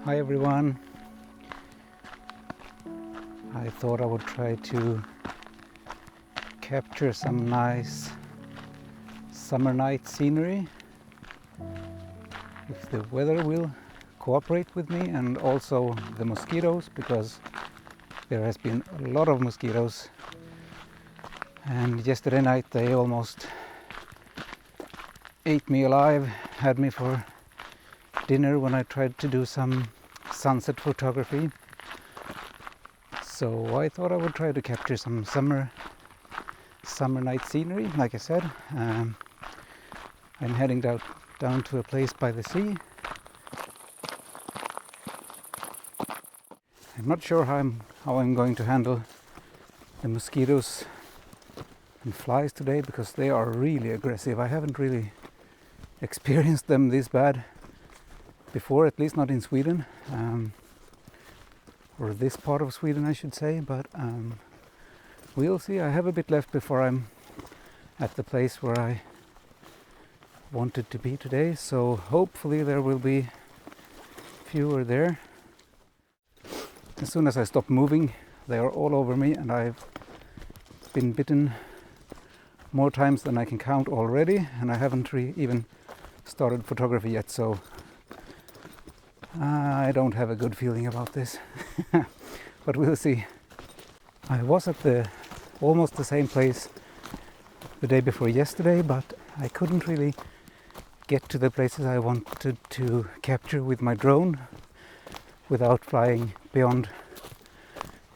Hi everyone. I thought I would try to capture some nice summer night scenery if the weather will cooperate with me, and also the mosquitoes, because there has been a lot of mosquitoes, and yesterday night they almost ate me alive, had me for dinner when I tried to do some sunset photography. So I thought I would try to capture some summer night scenery. Like I said, I'm heading down to a place by the sea. I'm not sure how I'm going to handle the mosquitoes and flies today, because they are really aggressive. I haven't really experienced them this bad before, at least not in Sweden, or this part of Sweden I should say, but we'll see. I have a bit left before I'm at the place where I wanted to be today, so hopefully there will be fewer there. As soon as I stop moving, they are all over me, and I've been bitten more times than I can count already, and I haven't even started photography yet, so I don't have a good feeling about this. But we'll see. I was at almost the same place the day before yesterday, but I couldn't really get to the places I wanted to capture with my drone without flying beyond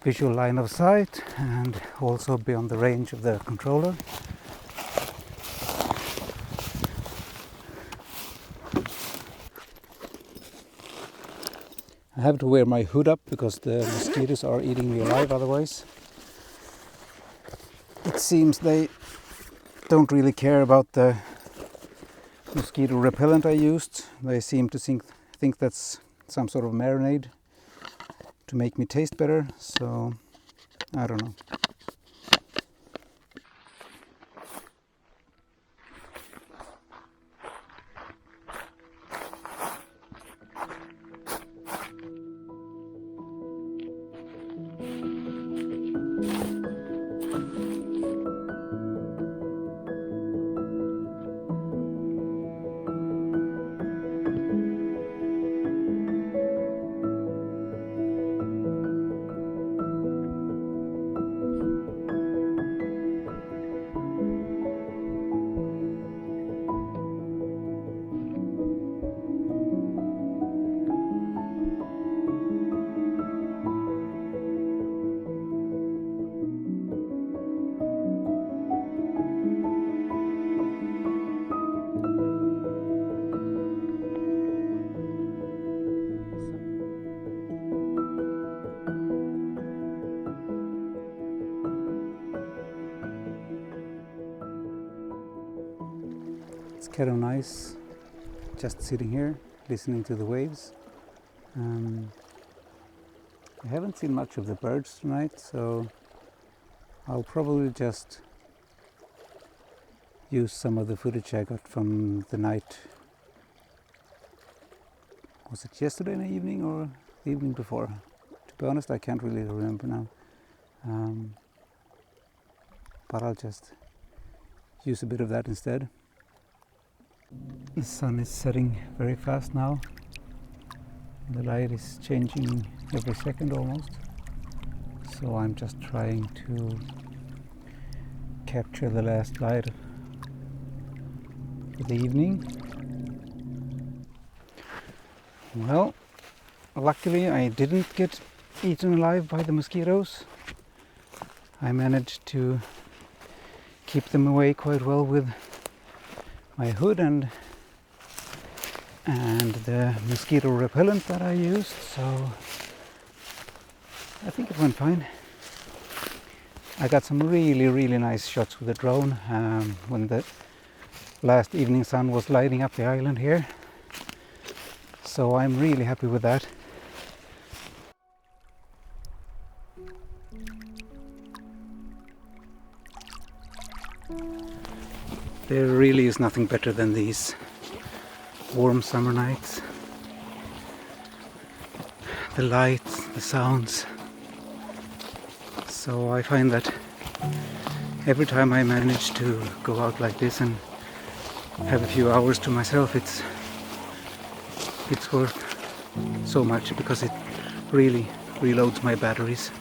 visual line of sight and also beyond the range of the controller. I have to wear my hood up because the mosquitoes are eating me alive otherwise. It seems they don't really care about the mosquito repellent I used. They seem to think that's some sort of marinade to make me taste better, so I don't know. It's kind of nice just sitting here listening to the waves. I haven't seen much of the birds tonight, so I'll probably just use some of the footage I got from the night. Was it yesterday in the evening or the evening before? To be honest, I can't really remember now. But I'll just use a bit of that instead. The sun is setting very fast now. The light is changing every second almost. So I'm just trying to capture the last light of the evening. Well, luckily I didn't get eaten alive by the mosquitoes. I managed to keep them away quite well with my hood and the mosquito repellent that I used, so I think it went fine. I got some really nice shots with the drone when the last evening sun was lighting up the island here, so I'm really happy with that. There really is nothing better than these warm summer nights. the lights, the sounds. So I find that every time I manage to go out like this and have a few hours to myself, it's worth so much, because it really reloads my batteries.